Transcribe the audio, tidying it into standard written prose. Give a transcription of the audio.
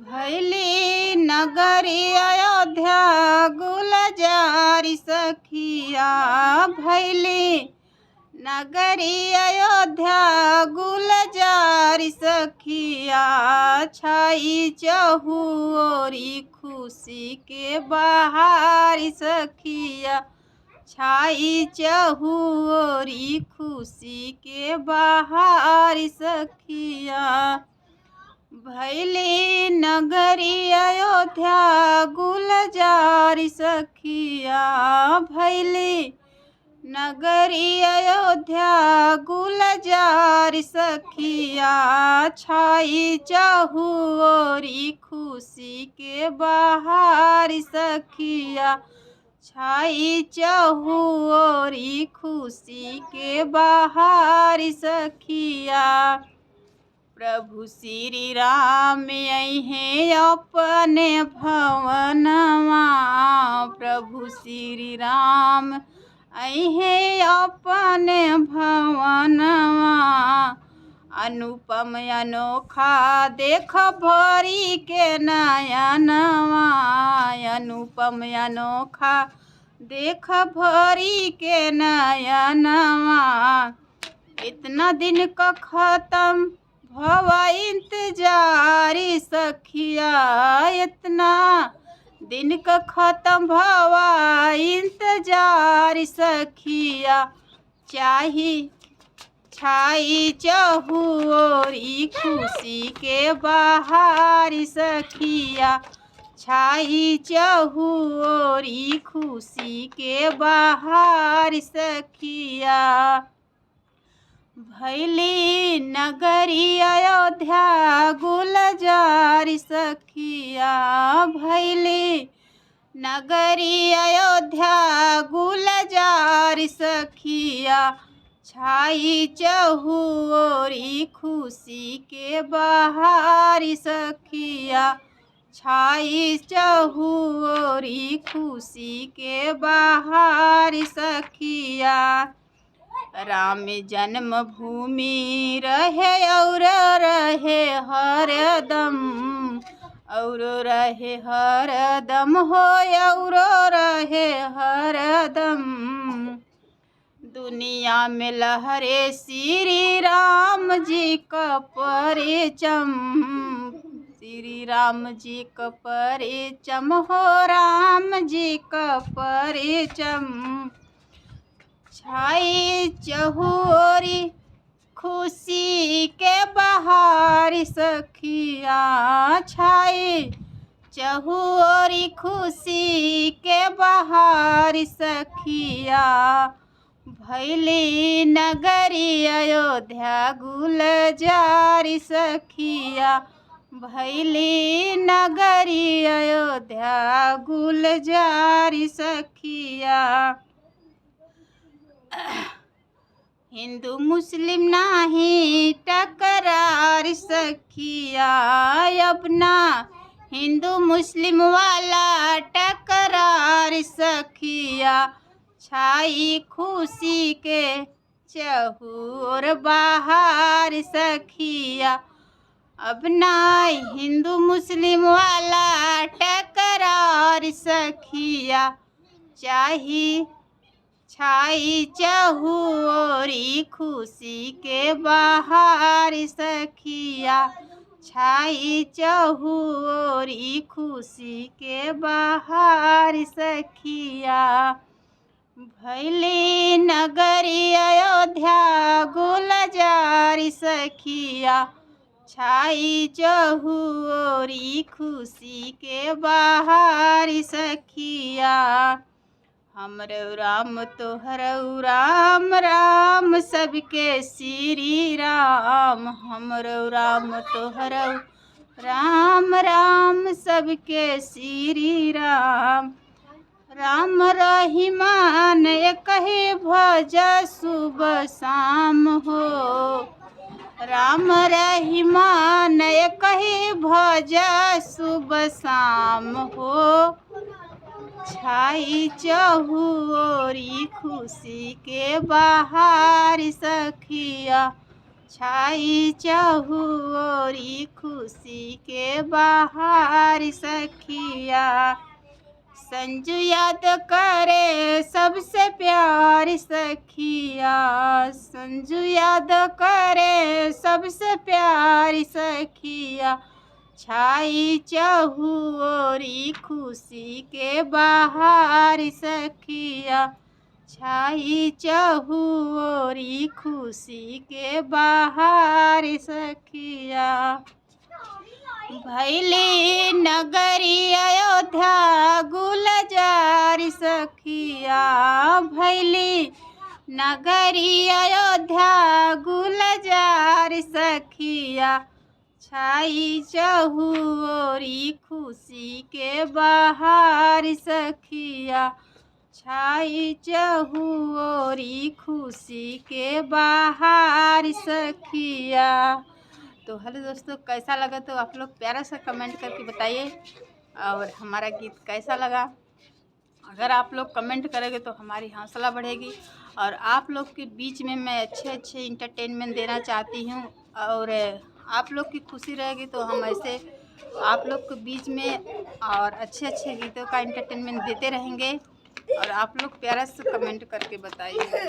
भैली नगरी अयोध्या गुलजारी सखिया। भैली नगरी अयोध्या गुलजारी सखिया। छाई चहुओरी खुशी के बहारी सखिया। छाई चहुओरी खुशी के बहारी सखिया। भैली नगरी अयोध्या गुलजारी सखिया। भैली नगरी अयोध्या गुलजारी सखिया। छाई चहुओरी खुशी के बहारी सखिया। छाई चहुओरी खुशी के बहारी सखिया। प्रभु श्री राम अइहे अपने भवनवा। प्रभु श्री राम अइहे अपने भवनवा। अनुपम अनोखा देख भरी के नयनवा। अनुपम अनोखा देख भरी के नयनवा। इतना दिन का खत्म भवा इंतजारी सखिया। इतना दिन का खत्म भवा इंतजारी सखिया। छाई चहुओरी खुशी के बहारी सखिया। छाई चहुओरी खुशी के बहारी सखिया। भैली नगरी अयोध्या गुलजारी सखिया। भैली नगरी अयोध्या गुलजारी सखिया। छाई चहुओरी खुशी के बहारी सखिया। छाई चहुओरी खुशी के बहारी सखिया। राम जन्मभूमि रहे और रहे हरदम। और रहे हरदम हो और रहे हरदम। दुनिया में लहरे श्री राम जी का परिचम। श्री राम जी का परिचम हो राम जी का परिचम। छाई चहुओरी खुशी के बहारी सखिया। छाई चहुओरी खुशी के बहारी सखिया। भैली नगरी अयोध्या गुलजारी सखिया। भैली नगरी अयोध्या गुलजारी सखिया। हिंदू मुस्लिम नाही टकरार सखिया। अपना हिंदू मुस्लिम वाला टकरार सखिया। छाई खुशी के चहुओर बहार सखिया। अपना हिंदू मुस्लिम वाला टकरार सखिया। छाई चहुओरी खुशी के बहार सखिया। छाई चहुओरी खुशी के बहार सखिया। भैली नगरी अयोध्या गुलजारी सखिया। छाई चहुओरी खुशी के बहार सखिया। हमरो राम तोहरो राम राम सबके श्री राम। हमरो राम तोहरो राम राम सबके श्री राम। राम रहीमान कहे भज सुबह शाम हो। राम रहीमान कहे भज सुबह शाम हो। छाई चहुओरी खुशी के बहार सखिया। छाई चहुओरी खुशी के बहार सखिया। संजू याद करे सबसे प्यार सखिया, संजू याद करे सबसे प्यार सखिया। छाई चहुओरी खुशी के बहार सखिया, छाई चहुओरी खुशी के बहार सखिया। भैली नगरी अयोध्या गुलजार सखिया, भैली नगरी अयोध्या गुलजार सखिया। छाई चहुओरी खुशी के बहार सखिया, छाई चहुओरी खुशी के बहार सखिया। तो हेलो दोस्तों, कैसा लगा तो आप लोग प्यारा सा कमेंट करके बताइए, और हमारा गीत कैसा लगा। अगर आप लोग कमेंट करेंगे तो हमारी हौसला बढ़ेगी, और आप लोग के बीच में मैं अच्छे इंटरटेनमेंट देना चाहती हूँ, और आप लोग की खुशी रहेगी तो हम ऐसे आप लोग के बीच में और अच्छे गीतों का इंटरटेनमेंट देते रहेंगे। और आप लोग प्यारा सा कमेंट करके बताइए।